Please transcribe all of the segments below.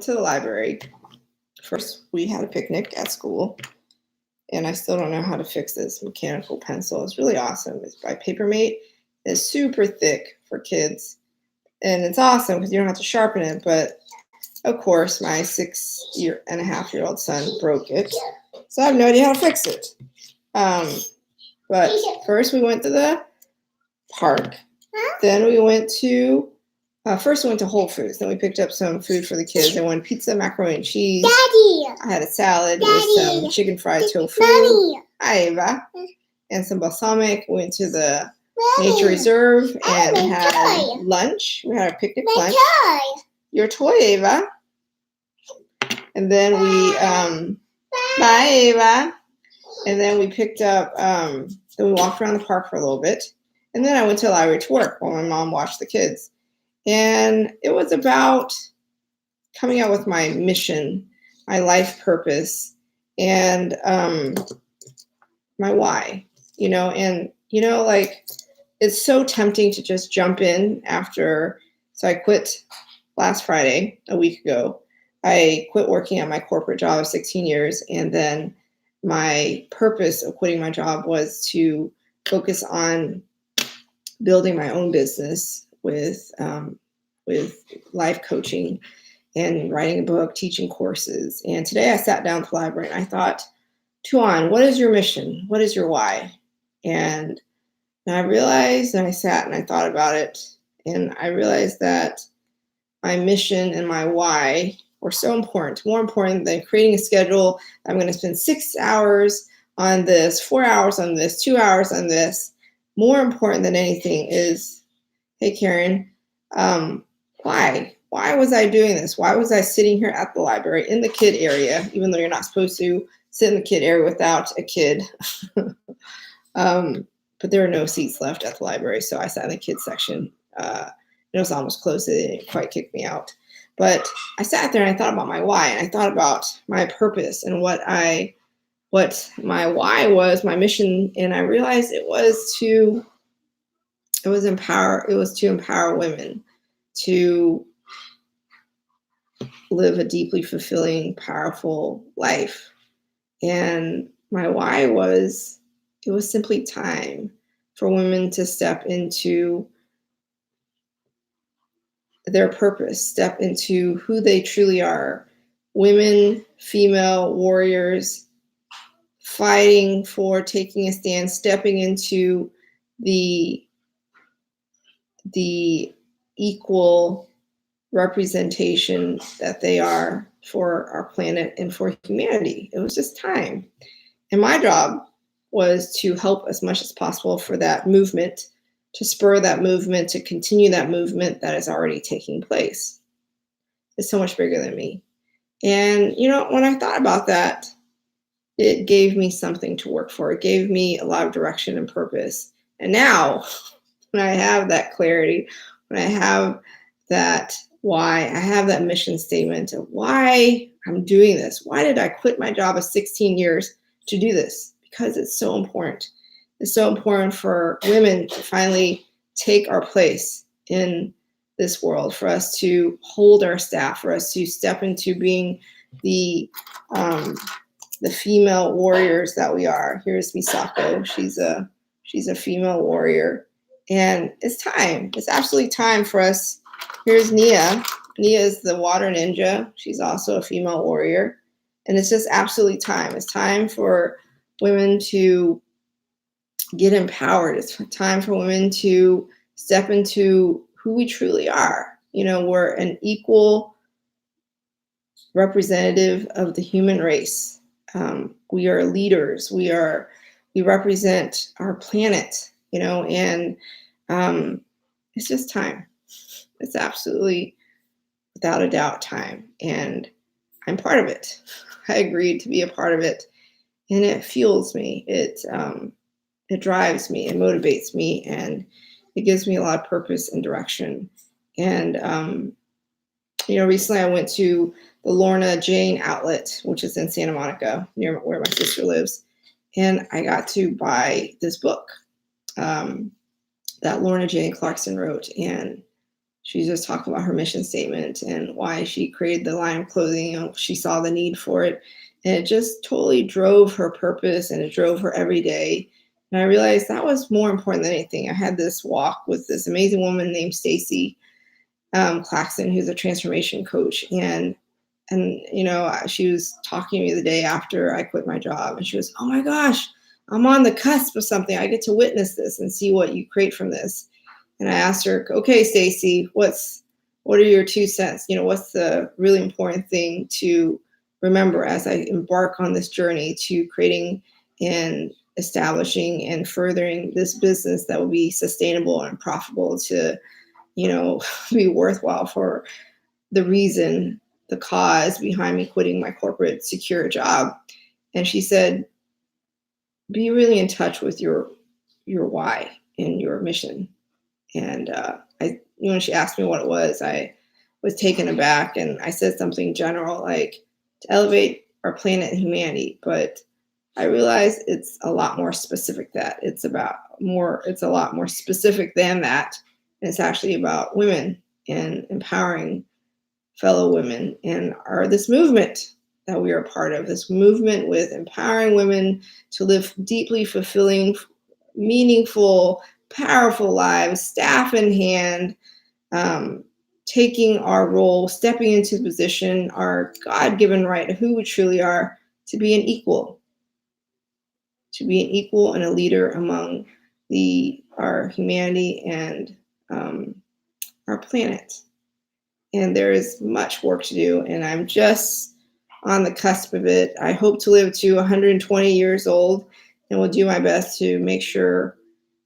to the library. First, we had a picnic at school, and I still don't know how to fix this mechanical pencil. It's really awesome. It's by Papermate. It's super thick for kids, and it's awesome because you don't have to sharpen it. But of course, my 6.5-year-old son broke it, so I have no idea how to fix it. But first, we went to the park. Then we went to first we went to Whole Foods. Then we picked up some food for the kids. I wanted pizza, macaroni and cheese. Daddy. I had a salad with some chicken fried tofu. Mommy. Hi, Ava. And some balsamic. We went to the nature reserve and had lunch. We had a picnic lunch. Your toy, Ava. And then we bye, Ava. And then we picked up. Then we walked around the park for a little bit. And then I went to the library to work while my mom watched the kids. And it was about coming out with my mission, my life purpose, and my why, and, like, it's so tempting to just jump in after. So I quit last Friday, a week ago. I quit working at my corporate job of 16 years. And then my purpose of quitting my job was to focus on building my own business with life coaching and writing a book, teaching courses. And today I sat down at the library and I thought, Tuan, what is your mission? What is your why? And I realized, and I sat and I thought about it, and I realized that my mission and my why were so important, more important than creating a schedule. I'm going to spend 6 hours on this, 4 hours on this, 2 hours on this. More important than anything is, hey, Karen, why? Why was I doing this? Why was I sitting here at the library in the kid area, even though you're not supposed to sit in the kid area without a kid? But there were no seats left at the library, so I sat in the kids section. It was almost closed, so they didn't quite kick me out. But I sat there and I thought about my why, and I thought about my purpose and what my why was, my mission, and I realized it was to empower women to live a deeply fulfilling, powerful life. And my why was, it was simply time for women to step into their purpose, step into who they truly are. Women, female warriors, fighting for taking a stand, stepping into the equal representation that they are for our planet and for humanity. It was just time. And my job was to help as much as possible for that movement, to spur that movement, to continue that movement that is already taking place. It's so much bigger than me. And, when I thought about that, it gave me something to work for. It gave me a lot of direction and purpose. And now, when I have that clarity, when I have that why, I have that mission statement of why I'm doing this. Why did I quit my job of 16 years to do this? Because it's so important. It's so important for women to finally take our place in this world, for us to hold our staff, for us to step into being the female warriors that we are. Here's Misako. She's a female warrior. And it's time. It's absolutely time for us. Here's Nia. Nia is the water ninja. She's also a female warrior. And it's just absolutely time. It's time for women to get empowered. It's time for women to step into who we truly are. We're an equal representative of the human race. We are leaders. We represent our planet, and it's just time. It's absolutely, without a doubt, time. And I'm part of it. I agreed to be a part of it. And it fuels me. It drives me. It motivates me. And it gives me a lot of purpose and direction. And, recently I went to the Lorna Jane outlet, which is in Santa Monica, near where my sister lives. And I got to buy this book that Lorna Jane Clarkson wrote. And She just talked about her mission statement and why she created the line of clothing. She saw the need for it. And it just totally drove her purpose, and it drove her every day. And I realized that was more important than anything. I had this walk with this amazing woman named Stacy Claxton, who's a transformation coach. And she was talking to me the day after I quit my job, and she was, oh my gosh, I'm on the cusp of something. I get to witness this and see what you create from this. And I asked her, okay, Stacy, what are your 2 cents? What's the really important thing to remember as I embark on this journey to creating and establishing and furthering this business that will be sustainable and profitable to, be worthwhile for the reason, the cause behind me quitting my corporate secure job. And she said, be really in touch with your why and your mission. And when she asked me what it was, I was taken aback, and I said something general like to elevate our planet and humanity. But I realized it's a lot more specific that it's a lot more specific than that. And it's actually about women and empowering fellow women, and this movement that we are a part of, this movement with empowering women to live deeply fulfilling, meaningful, powerful lives, staff in hand, taking our role, stepping into the position, our God-given right of who we truly are, to be an equal and a leader among our humanity and our planet. And there is much work to do, and I'm just on the cusp of it. I hope to live to 120 years old, and will do my best to make sure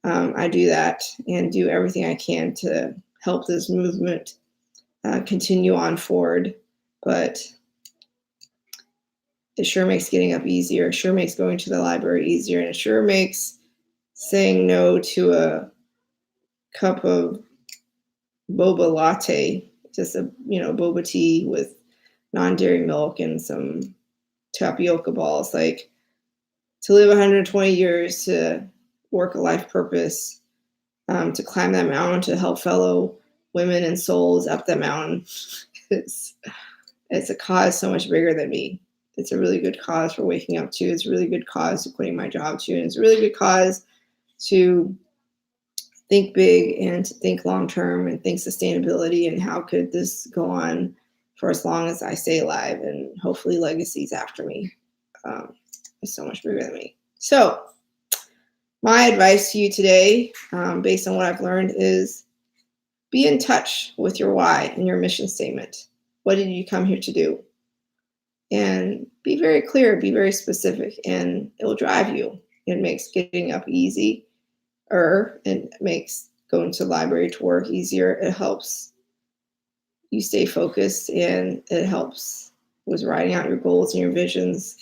I do that and do everything I can to help this movement continue on forward. But it sure makes getting up easier. It sure makes going to the library easier. And it sure makes saying no to a cup of boba latte, just a boba tea with non-dairy milk and some tapioca balls. Like, to live 120 years, to work a life purpose, to climb that mountain, to help fellow women and souls up that mountain. It's a cause so much bigger than me. It's a really good cause for waking up to. It's a really good cause to quitting my job to. And it's a really good cause to think big and to think long-term and think sustainability and how could this go on for as long as I stay alive, and hopefully legacies after me. It's so much bigger than me. So my advice to you today, based on what I've learned, is be in touch with your why and your mission statement. What did you come here to do? And be very clear, be very specific, and it will drive you. It makes getting up easier. It makes going to the library to work easier. It helps you stay focused, and it helps with writing out your goals and your visions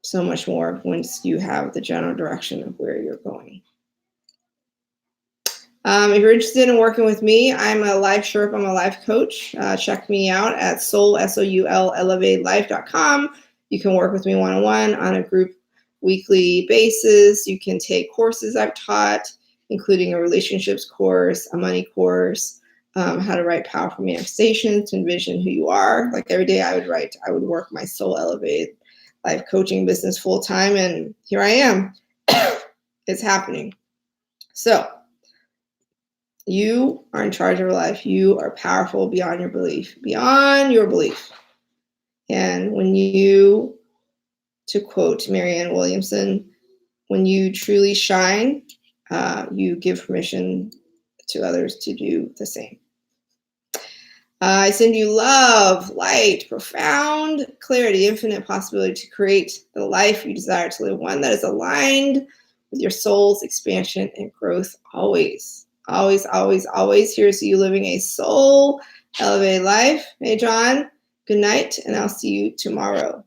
so much more once you have the general direction of where you're going. If you're interested in working with me, I'm a life Sherpa. I'm a life coach. Check me out at soul.elevatelife.com. You can work with me one-on-one on a group weekly basis. You can take courses I've taught, including a relationships course, a money course, how to write powerful manifestations to envision who you are. Like every day I would work my Soul Elevate Life coaching business full-time, and here I am. It's happening. So you are in charge of your life. You are powerful beyond your belief, And when you, to quote Marianne Williamson, when you truly shine, you give permission to others to do the same. I send you love, light, profound clarity, infinite possibility to create the life you desire to live, one that is aligned with your soul's expansion and growth always. Always, always, always. Here's you living a soul elevated life. Hey, John, good night, and I'll see you tomorrow.